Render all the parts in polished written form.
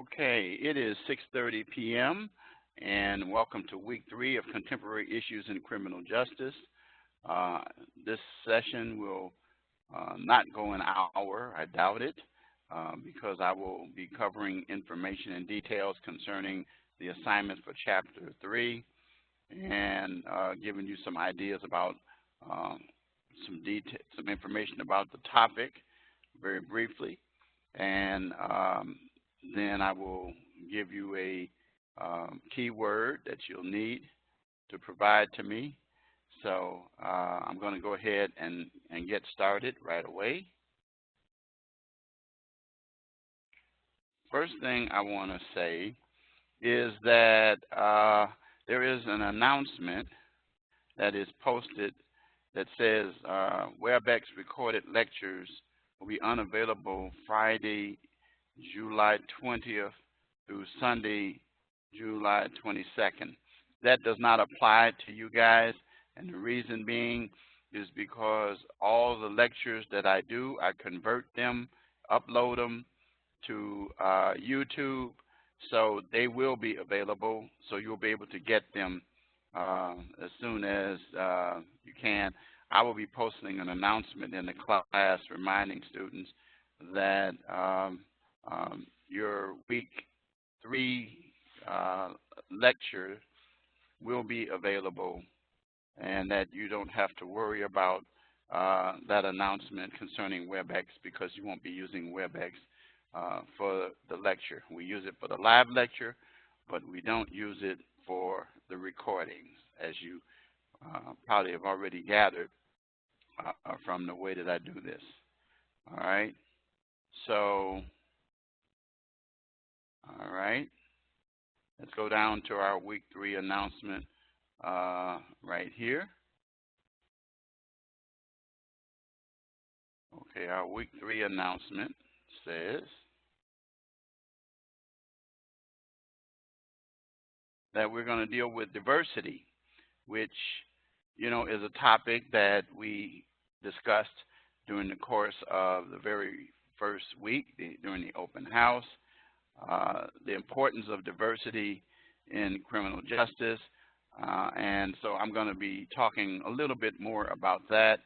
Okay, it is 6:30 p.m. and welcome to week 3 of Contemporary Issues in Criminal Justice. Uh, this session will not go an hour, I doubt it, because I will be covering information and details concerning the assignments for Chapter 3 and giving you some ideas about some information about the topic very briefly. And then I will give you a keyword that you'll need to provide to me. So I'm going to go ahead and get started right away. First thing I want to say is that there is an announcement that is posted that says WebEx recorded lectures will be unavailable Friday, July 20th through Sunday, July 22nd. That does not apply to you guys, and the reason being is because all the lectures that I do, I convert them, upload them to YouTube, so they will be available, so you'll be able to get them as soon as you can. I will be posting an announcement in the class reminding students that your week 3 lecture will be available, and that you don't have to worry about that announcement concerning WebEx, because you won't be using WebEx for the lecture. We use it for the live lecture, but we don't use it for the recordings, as you probably have already gathered from the way that I do this. All right. So, all right. Let's go down to our week 3 announcement right here. Okay, our week 3 announcement says that we're going to deal with diversity, which, you know, is a topic that we discussed during the course of the very first week during the open house. The importance of diversity in criminal justice, and so I'm going to be talking a little bit more about that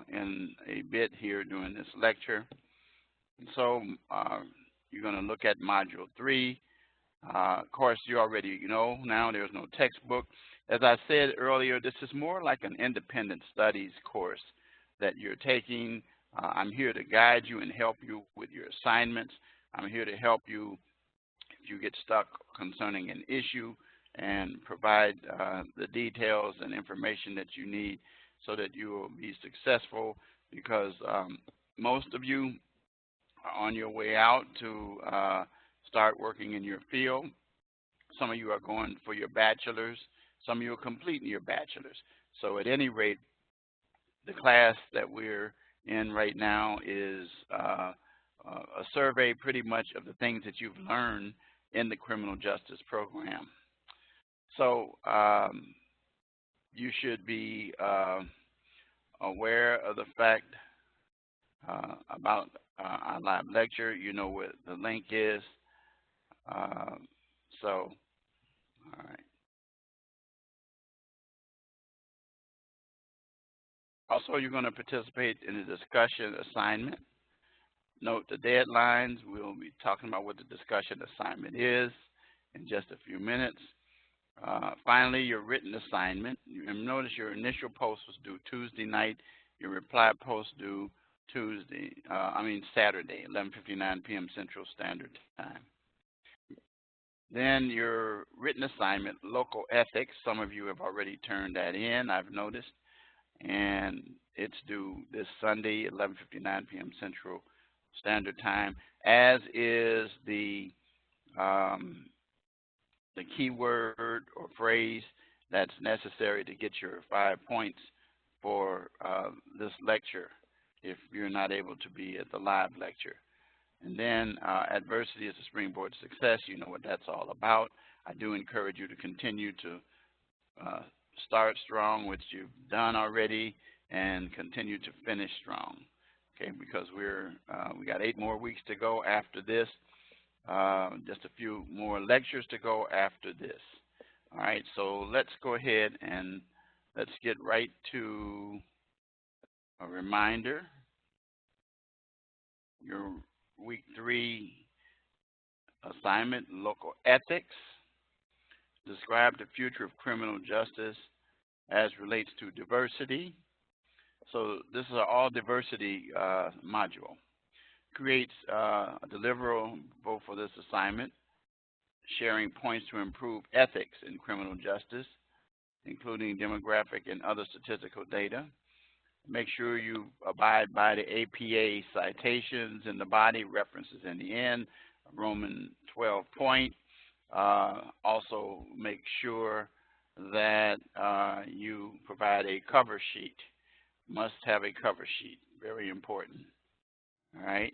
in a bit here during this lecture. So you're going to look at Module 3. Of course, you already know now there's no textbook. As I said earlier, this is more like an independent studies course that you're taking. I'm here to guide you and help you with your assignments. I'm here to help you if you get stuck concerning an issue, and provide the details and information that you need so that you will be successful, because most of you are on your way out to start working in your field. Some of you are going for your bachelor's. Some of you are completing your bachelor's. So at any rate, the class that we're in right now is a survey pretty much of the things that you've learned in the criminal justice program. So you should be aware of the fact about our live lecture. You know what the link is. All right. Also, you're going to participate in a discussion assignment. Note the deadlines. We'll be talking about what the discussion assignment is in just a few minutes. Finally, your written assignment. You notice your initial post was due Tuesday night. Your reply post due Saturday, 11:59 p.m. Central Standard Time. Then your written assignment, local ethics. Some of you have already turned that in, I've noticed, and it's due this Sunday, 11:59 p.m. Central Standard Time, as is the keyword or phrase that's necessary to get your 5 points for this lecture if you're not able to be at the live lecture. And then adversity is a springboard to success. You know what that's all about. I do encourage you to continue to start strong, which you've done already, and continue to finish strong. Okay, because we got 8 more weeks to go after this, Just a few more lectures to go after this. All right, so let's go ahead and let's get right to a reminder. Your week 3 assignment, local ethics. Describe the future of criminal justice as relates to diversity. So this is an all diversity module. Creates a deliverable for this assignment, sharing points to improve ethics in criminal justice, including demographic and other statistical data. Make sure you abide by the APA citations in the body, references in the end, Roman 12 point. Also make sure that you provide a cover sheet. Must have a cover sheet, very important. All right.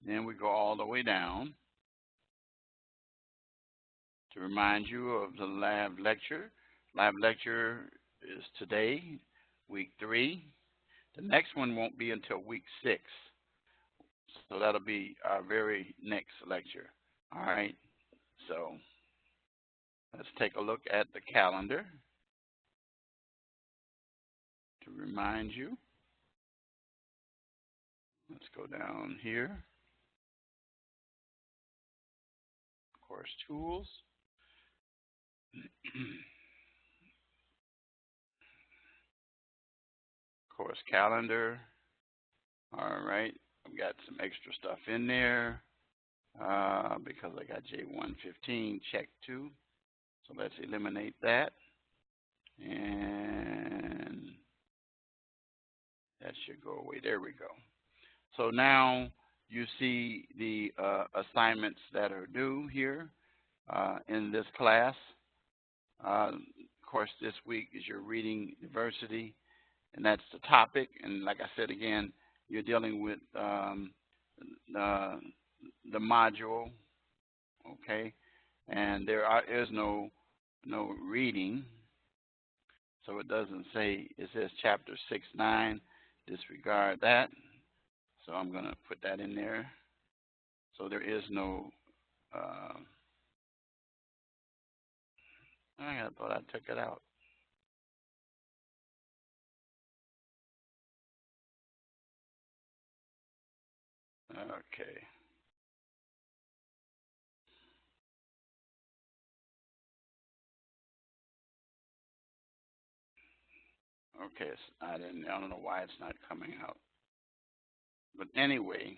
Then we go all the way down to remind you of the lab lecture. Lab lecture is today, week 3. The next one won't be until week 6. So that'll be our very next lecture. All right. So let's take a look at the calendar to remind you. Let's go down here. Course tools. Course calendar. All right. I've got some extra stuff in there because I got J115 checked too. So let's eliminate that. And that should go away. There we go. So now you see the assignments that are due here in this class. Of course, this week is your reading diversity, and that's the topic. And like I said again, you're dealing with the module, okay? And there is no reading, so it doesn't say. It says chapter 6-9. Disregard that. So I'm going to put that in there. So there is no. I thought I took it out. Okay. Okay, I don't know why it's not coming out. But anyway,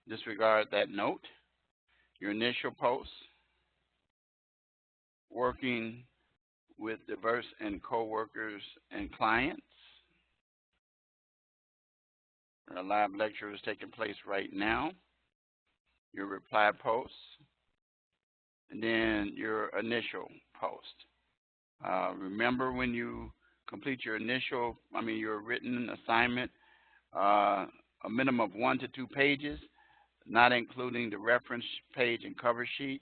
disregard that note. Your initial post, working with diverse and coworkers and clients. Our live lecture is taking place right now. Your reply posts, and then your initial post. Remember, when you complete your your written assignment, a minimum of 1 to 2 pages, not including the reference page and cover sheet.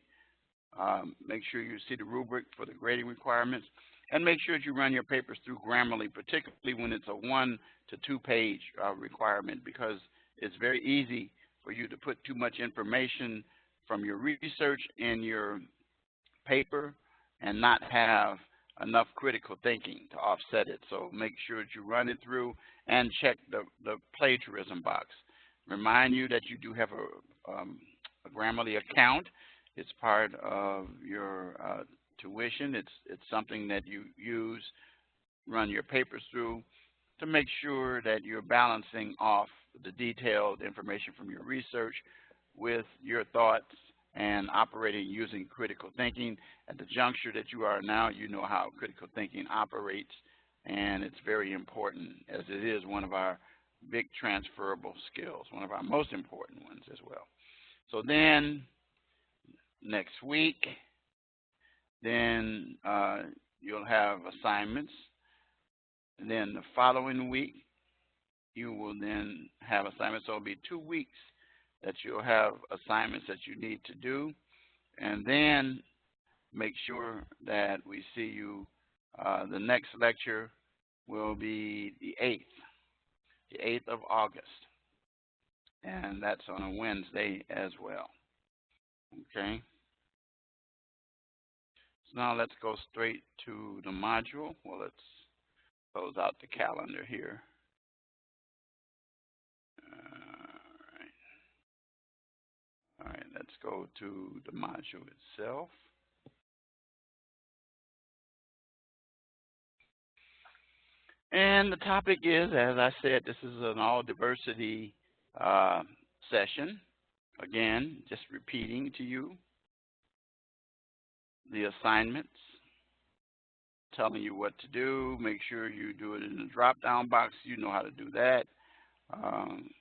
Make sure you see the rubric for the grading requirements, and make sure that you run your papers through Grammarly, particularly when it's a 1 to 2 page requirement, because it's very easy for you to put too much information from your research in your paper and not have enough critical thinking to offset it. So make sure that you run it through and check the plagiarism box. Remind you that you do have a Grammarly account. It's part of your tuition. It's something that you use, run your papers through to make sure that you're balancing off the detailed information from your research with your thoughts and operating using critical thinking. At the juncture that you are now, you know how critical thinking operates, and it's very important, as it is one of our big transferable skills, one of our most important ones as well. So then next week, then you'll have assignments. And then the following week, you will then have assignments. So it'll be 2 weeks that you'll have assignments that you need to do. And then make sure that we see you. The next lecture will be the 8th of August. and that's on a Wednesday as well. Okay. So now let's go straight to the module. Well, let's close out the calendar here. All right, let's go to the module itself. And the topic is, as I said, this is an all diversity session. Again, just repeating to you the assignments, telling you what to do. Make sure you do it in the drop-down box. You know how to do that.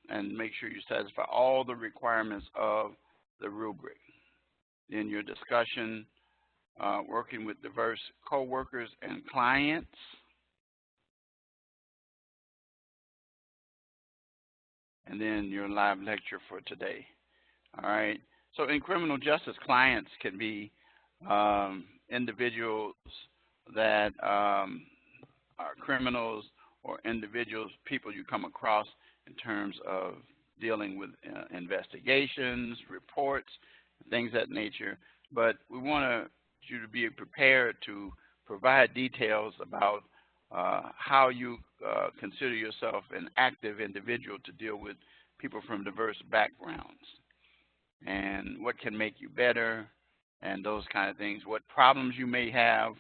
And make sure you satisfy all the requirements of the rubric. In your discussion, working with diverse coworkers and clients. And then your live lecture for today. All right. So in criminal justice, clients can be individuals that are criminals or individuals, people you come across in terms of dealing with investigations, reports, things of that nature. But we want you to be prepared to provide details about how you consider yourself an active individual to deal with people from diverse backgrounds, and what can make you better, and those kind of things. What problems you may have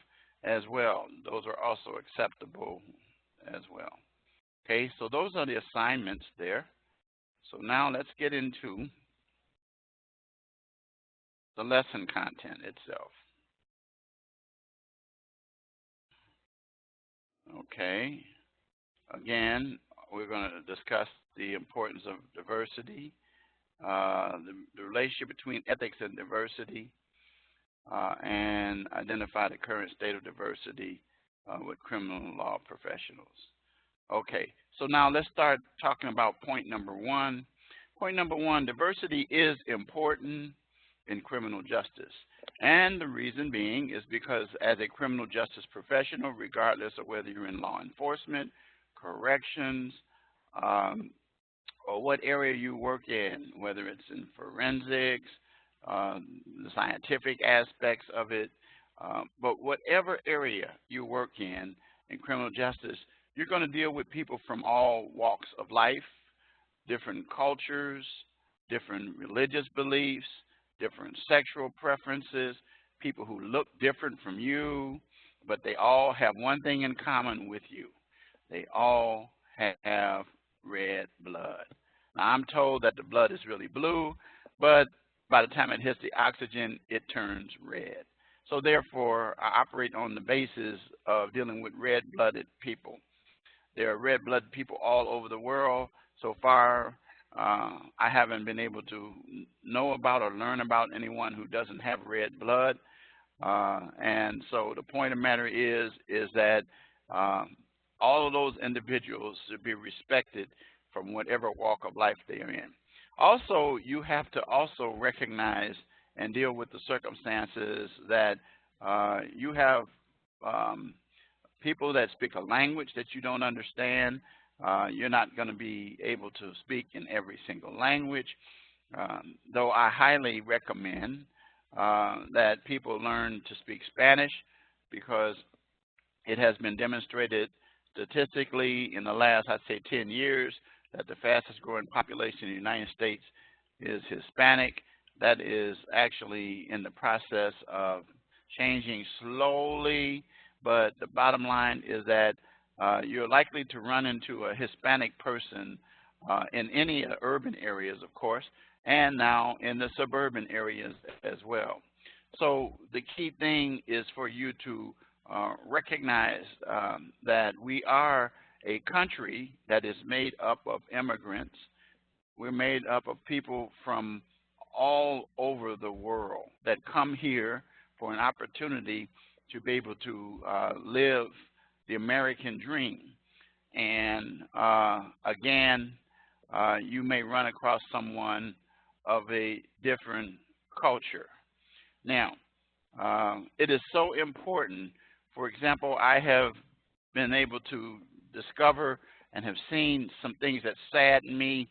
as well. Those are also acceptable as well. Okay, so those are the assignments there. So now let's get into the lesson content itself. Okay, again, we're going to discuss the importance of diversity, the relationship between ethics and diversity, and identify the current state of diversity with criminal law professionals. Okay, so now let's start talking about point number one. Point number one, diversity is important in criminal justice. And the reason being is because as a criminal justice professional, regardless of whether you're in law enforcement, corrections, or what area you work in, whether it's in forensics, the scientific aspects of it, but whatever area you work in criminal justice, you're going to deal with people from all walks of life, different cultures, different religious beliefs, different sexual preferences, people who look different from you, but they all have one thing in common with you. They all have red blood. Now, I'm told that the blood is really blue, but by the time it hits the oxygen, it turns red. So therefore, I operate on the basis of dealing with red-blooded people. There are red-blooded people all over the world. So far, I haven't been able to know about or learn about anyone who doesn't have red blood. And so the point of the matter is that all of those individuals should be respected from whatever walk of life they are in. Also, you have to also recognize and deal with the circumstances that you have people that speak a language that you don't understand. You're not going to be able to speak in every single language, though I highly recommend that people learn to speak Spanish, because it has been demonstrated statistically in the last, I'd say, 10 years that the fastest growing population in the United States is Hispanic. That is actually in the process of changing slowly, but the bottom line is that you're likely to run into a Hispanic person in any urban areas, of course, and now in the suburban areas as well. So the key thing is for you to recognize that we are a country that is made up of immigrants. We're made up of people from all over the world that come here for an opportunity to be able to live the American dream. And again, you may run across someone of a different culture. Now, it is so important. For example, I have been able to discover and have seen some things that sadden me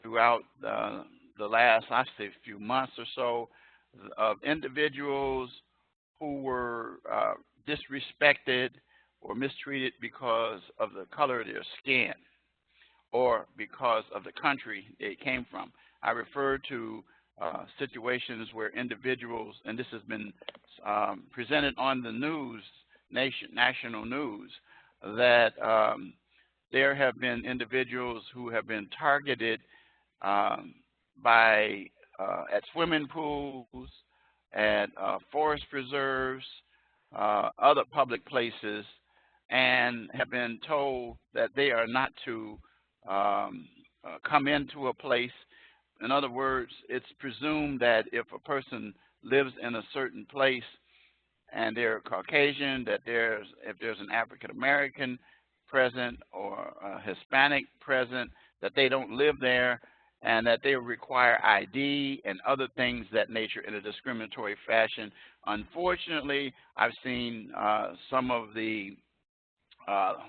throughout the last, I say, few months or so, of individuals who were disrespected or mistreated because of the color of their skin or because of the country they came from. I refer to situations where individuals, and this has been presented on the news, national news, that there have been individuals who have been targeted by at swimming pools, at forest preserves, other public places, and have been told that they are not to come into a place. In other words, it's presumed that if a person lives in a certain place and they're Caucasian, that if there's an African American present or a Hispanic present, that they don't live there, and that they require ID and other things that nature in a discriminatory fashion. Unfortunately, I've seen some of the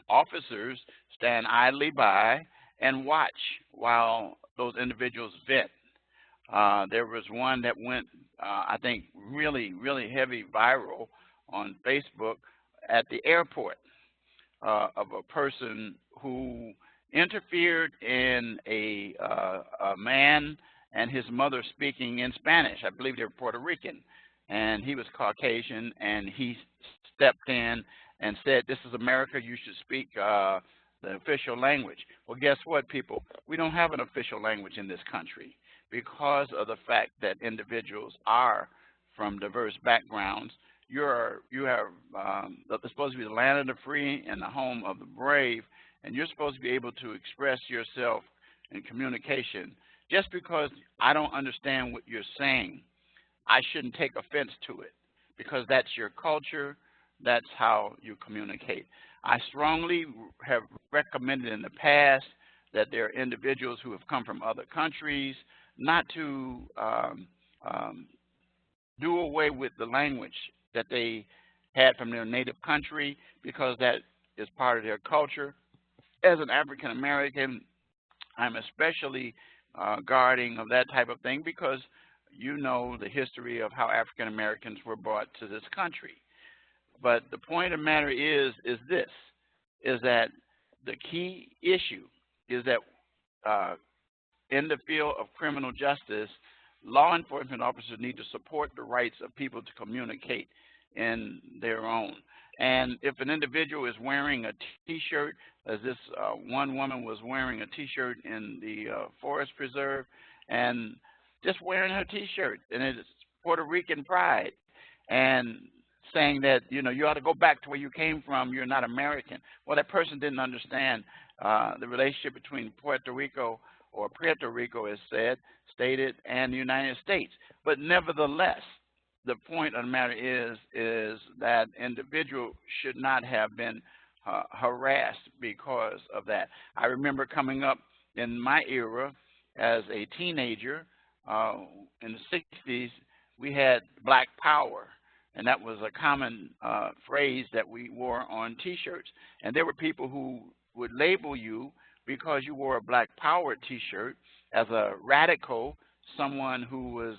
officers stand idly by and watch while those individuals vent. There was one that went, I think, really, really heavy viral on Facebook at the airport of a person who interfered in a man and his mother speaking in Spanish. I believe they were Puerto Rican, and he was Caucasian, and he stepped in and said, "This is America, you should speak the official language." Well, guess what, people? We don't have an official language in this country because of the fact that individuals are from diverse backgrounds. It's supposed to be the land of the free and the home of the brave, and you're supposed to be able to express yourself in communication. Just because I don't understand what you're saying, I shouldn't take offense to it, because that's your culture, that's how you communicate. I strongly have recommended in the past that there are individuals who have come from other countries not to do away with the language that they had from their native country, because that is part of their culture. As an African American, I'm especially guarding of that type of thing, because you know the history of how African Americans were brought to this country. But the point of the matter is that the key issue is that in the field of criminal justice, law enforcement officers need to support the rights of people to communicate in their own. And if an individual is wearing a T-shirt, as this one woman was wearing a T-shirt in the forest preserve, and just wearing her T-shirt, and it's Puerto Rican pride, and saying that, you know, you ought to go back to where you came from, you're not American. Well, that person didn't understand the relationship between Puerto Rico, or Puerto Rico is stated, and the United States. But nevertheless, the point of the matter is that individual should not have been harassed because of that. I remember coming up in my era as a teenager in the 60s, we had Black Power, and that was a common phrase that we wore on T-shirts. And there were people who would label you because you wore a Black Power T-shirt as a radical, someone who was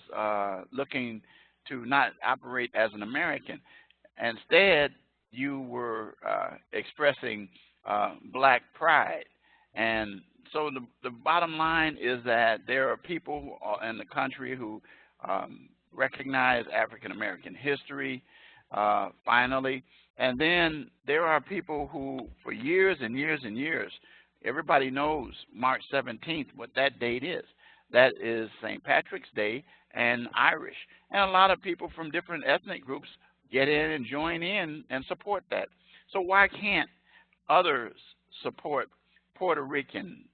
looking to not operate as an American. Instead, you were expressing Black pride. And so the bottom line is that there are people in the country who recognize African American history, finally. And then there are people who, for years and years and years, everybody knows March 17th, what that date is. That is St. Patrick's Day and Irish. And a lot of people from different ethnic groups get in and join in and support that. So why can't others support Puerto Ricans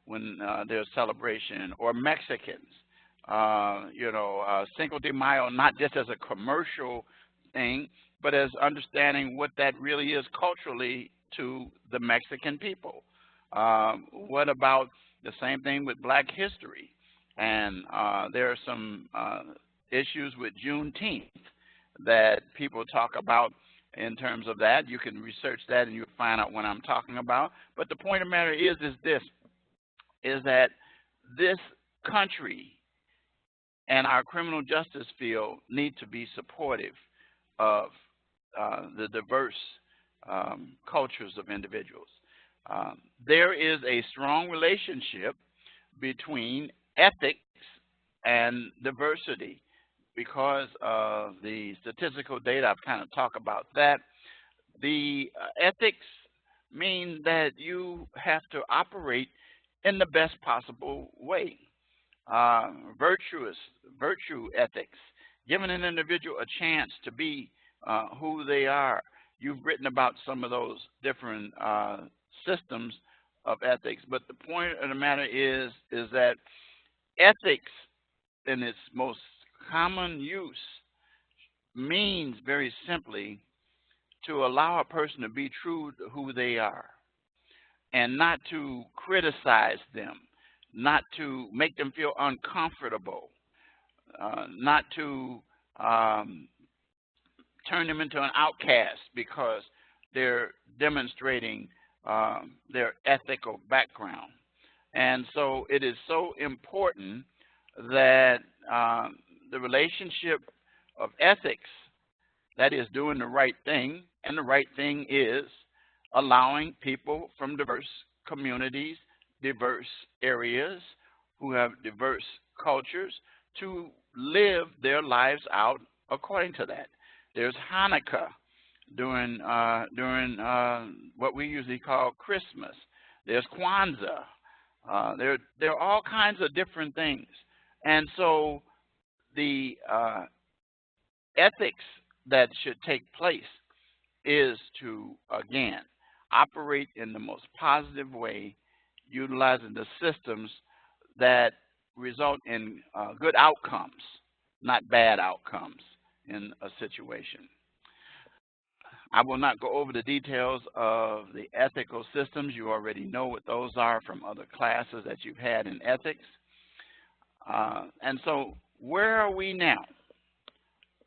when there's celebration, or Mexicans? Cinco de Mayo, not just as a commercial thing, but as understanding what that really is culturally to the Mexican people. What about the same thing with Black history? And there are some issues with Juneteenth that people talk about in terms of that. You can research that and you'll find out what I'm talking about. But the point of the matter is this: is that this country and our criminal justice field need to be supportive of the diverse cultures of individuals. There is a strong relationship between ethics and diversity because of the statistical data. I've kind of talked about that. The ethics mean that you have to operate in the best possible way. Virtue ethics, giving an individual a chance to be who they are. You've written about some of those different systems of ethics, but the point of the matter is that ethics in its most common use means very simply to allow a person to be true to who they are and not to criticize them, not to make them feel uncomfortable, not to turn them into an outcast because they're demonstrating their ethical background. And so it is so important that the relationship of ethics, that is doing the right thing, and the right thing is allowing people from diverse communities, diverse areas, who have diverse cultures, to live their lives out according to that. There's Hanukkah during what we usually call Christmas. There's Kwanzaa. There are all kinds of different things. And so the ethics that should take place is to, again, operate in the most positive way, utilizing the systems that result in good outcomes, not bad outcomes in a situation. I will not go over the details of the ethical systems. You already know what those are from other classes that you've had in ethics. And so where are we now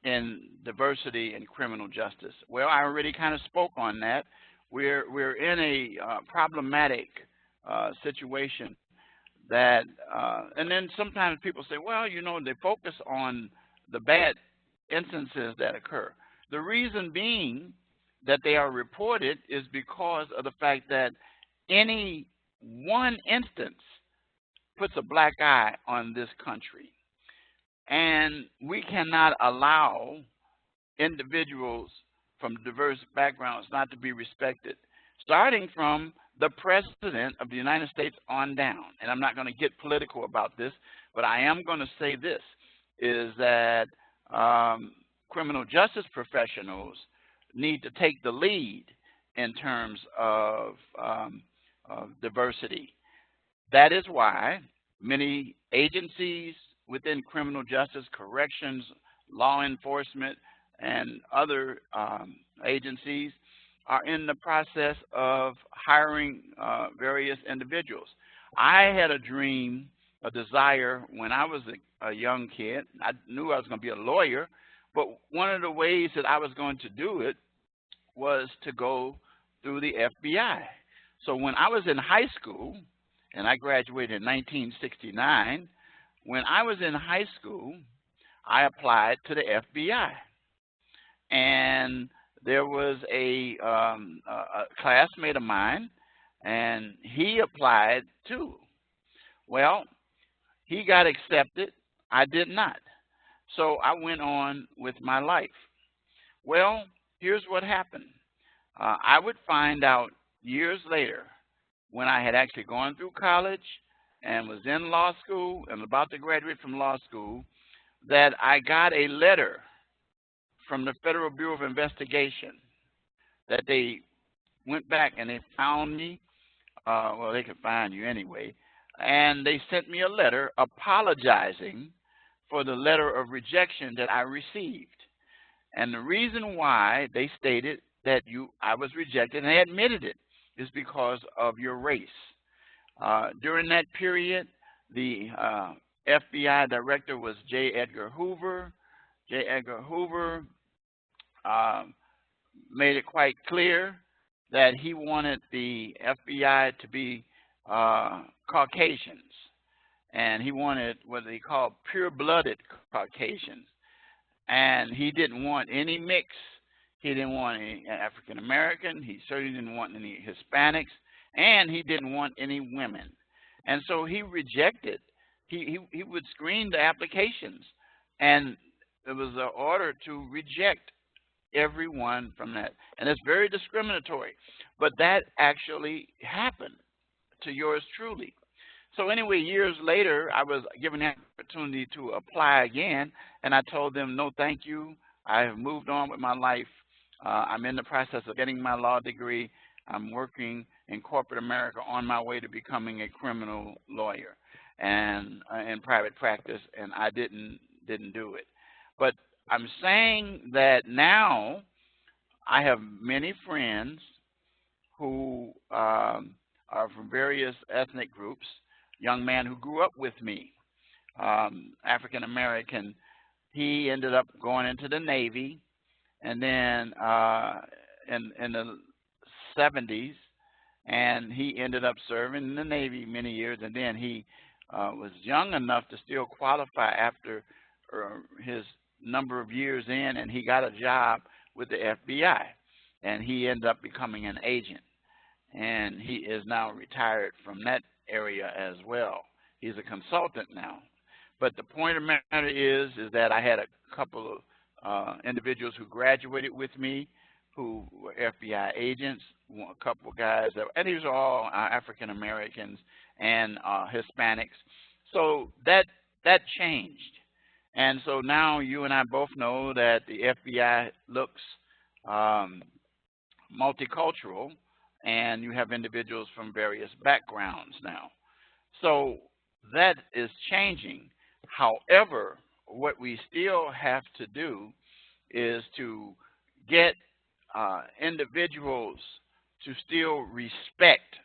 in diversity and criminal justice? Well, I already kind of spoke on that. We're in a problematic situation that, and then sometimes people say, well, you know, they focus on the bad instances that occur. The reason being that they are reported is because of the fact that any one instance puts a black eye on this country. And we cannot allow individuals from diverse backgrounds not to be respected, starting from the President of the United States on down. And I'm not going to get political about this, but I am going to say this, is that criminal justice professionals need to take the lead in terms of diversity. That is why many agencies within criminal justice, corrections, law enforcement, and other agencies are in the process of hiring various individuals. I had a dream, a desire when I was a young kid. I knew I was going to be a lawyer, but one of the ways that I was going to do it was to go through the FBI. So when I was in high school, and I graduated in 1969, when I was in high school, I applied to the FBI. And there was a classmate of mine, and he applied too. Well, he got accepted. I did not. So I went on with my life. Well, here's what happened. I would find out years later, when I had actually gone through college and was in law school and about to graduate from law school, that I got a letter from the Federal Bureau of Investigation that they went back and they found me. Well, they could find you anyway. And they sent me a letter apologizing for the letter of rejection that I received. And the reason why they stated that I was rejected, and they admitted it, is because of your race. During that period, the FBI director was J. Edgar Hoover. J. Edgar Hoover made it quite clear that he wanted the FBI to be Caucasians, and he wanted what they call pure-blooded Caucasians, and he didn't want any mix. He didn't want any African American. He certainly didn't want any Hispanics, and he didn't want any women. And so he rejected. He would screen the applications, and it was an order to reject everyone from that. And it's very discriminatory. But that actually happened to yours truly. So anyway, years later, I was given the opportunity to apply again, and I told them, no, thank you. I have moved on with my life. I'm in the process of getting my law degree. I'm working in corporate America on my way to becoming a criminal lawyer and in private practice, and I didn't do it. But I'm saying that now I have many friends who are from various ethnic groups. Young man who grew up with me, African American, he ended up going into the Navy, and then in the 70s, and he ended up serving in the Navy many years, and then he was young enough to still qualify after his number of years in, and he got a job with the FBI, and he ended up becoming an agent, and he is now retired from that area as well. He's a consultant now. But the point of the matter is that I had a couple of individuals who graduated with me who were FBI agents, a couple of guys, and these are all African Americans and Hispanics. So that changed. And so now you and I both know that the FBI looks multicultural, and you have individuals from various backgrounds now. So that is changing. However, what we still have to do is to get individuals to still respect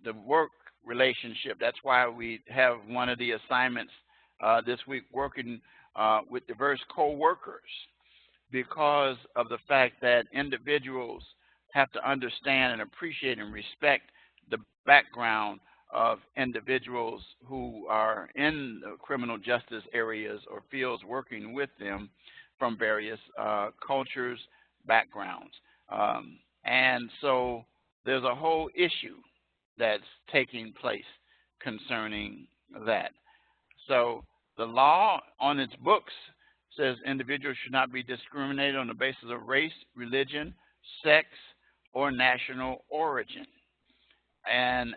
the work relationship. That's why we have one of the assignments this week working with diverse co-workers, because of the fact that individuals have to understand and appreciate and respect the background of individuals who are in the criminal justice areas or fields working with them from various cultures, backgrounds. And so there's a whole issue that's taking place concerning that. So the law on its books says individuals should not be discriminated on the basis of race, religion, sex, or national origin, and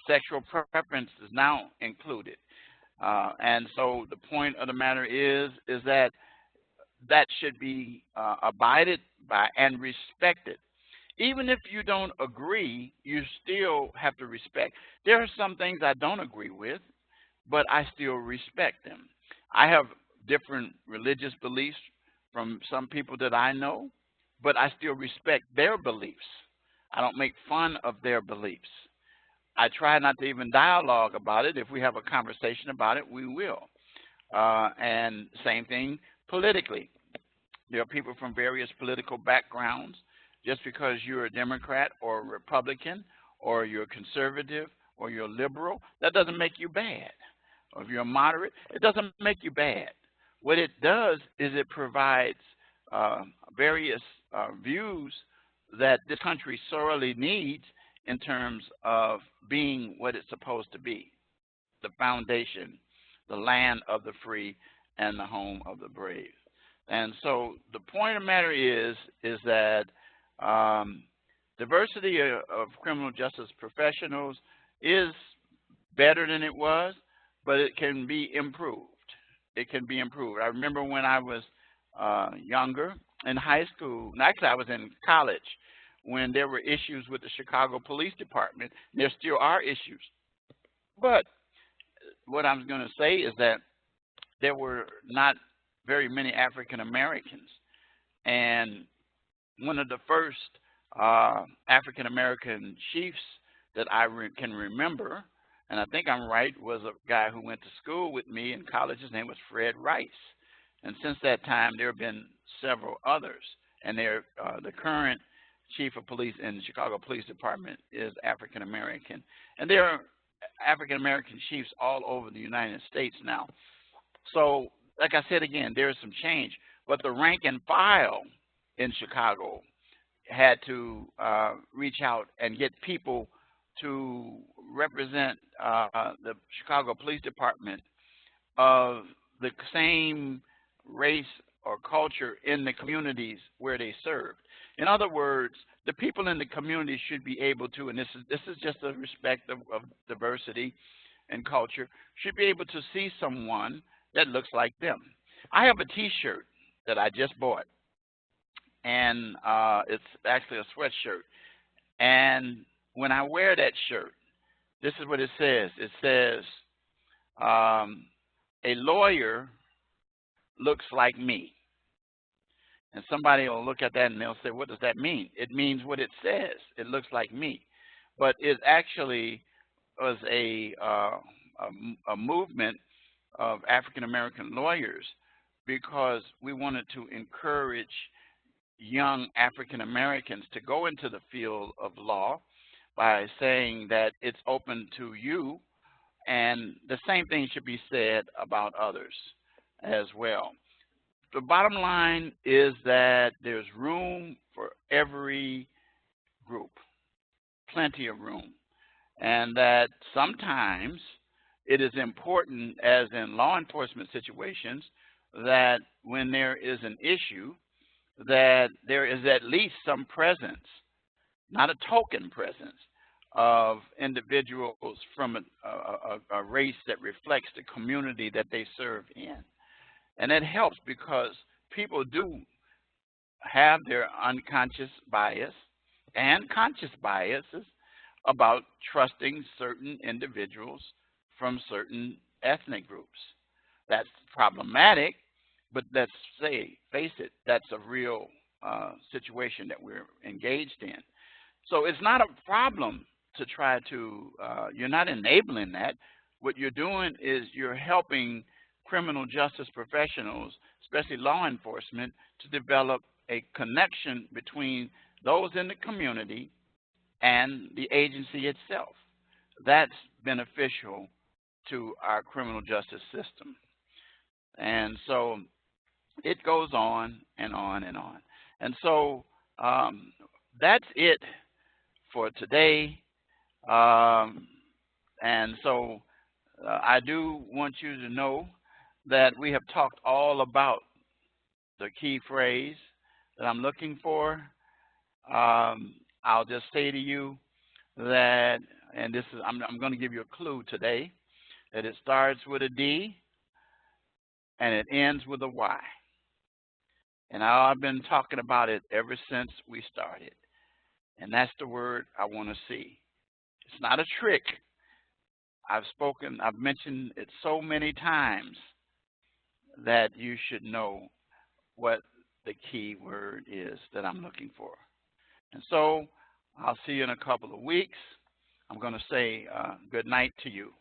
sexual preference is now included. And so the point of the matter is that should be abided by and respected. Even if you don't agree, you still have to respect. There are some things I don't agree with, but I still respect them. I have different religious beliefs from some people that I know, but I still respect their beliefs. I don't make fun of their beliefs. I try not to even dialogue about it. If we have a conversation about it, we will. And same thing politically. There are people from various political backgrounds. Just because you're a Democrat or a Republican or you're a conservative or you're liberal, that doesn't make you bad. Or if you're a moderate, it doesn't make you bad. What it does is it provides various views that this country sorely needs in terms of being what it's supposed to be, the foundation, the land of the free and the home of the brave. And so the point of the matter is that diversity of criminal justice professionals is better than it was, but it can be improved. It can be improved. I remember when I was younger, in high school, and actually I was in college, when there were issues with the Chicago Police Department. There still are issues. But what I'm going to say is that there were not very many African Americans. And one of the first African American chiefs that I can remember, and I think I'm right, was a guy who went to school with me in college. His name was Fred Wright. And since that time, there have been several others. And they're the current chief of police in the Chicago Police Department is African American. And there are African American chiefs all over the United States now. So, like I said again, there is some change. But the rank and file in Chicago had to reach out and get people to represent the Chicago Police Department of the same race or culture in the communities where they served. In other words, the people in the community should be able to, and this is just a respect of diversity and culture, should be able to see someone that looks like them. I have a T-shirt that I just bought, and it's actually a sweatshirt. And when I wear that shirt, this is what it says. It says, a lawyer looks like me. And somebody will look at that and they'll say, what does that mean? It means what it says. It looks like me. But it actually was a movement of African-American lawyers because we wanted to encourage young African-Americans to go into the field of law by saying that it's open to you, and the same thing should be said about others as well. The bottom line is that there's room for every group, plenty of room, and that sometimes it is important, as in law enforcement situations, that when there is an issue, that there is at least some presence, not a token presence, of individuals from a race that reflects the community that they serve in. And it helps because people do have their unconscious bias and conscious biases about trusting certain individuals from certain ethnic groups. That's problematic, but let's face it, that's a real situation that we're engaged in. So it's not a problem to try to, you're not enabling that. What you're doing is you're helping criminal justice professionals, especially law enforcement, to develop a connection between those in the community and the agency itself. That's beneficial to our criminal justice system. And so it goes on and on and on. And so that's it for today. And so I do want you to know that we have talked all about the key phrase that I'm looking for. I'll just say to you that, and this is, I'm going to give you a clue today, that it starts with a D and it ends with a Y. And I've been talking about it ever since we started. And that's the word I want to see. It's not a trick. I've mentioned it so many times that you should know what the key word is that I'm looking for. And so I'll see you in a couple of weeks. I'm going to say good night to you.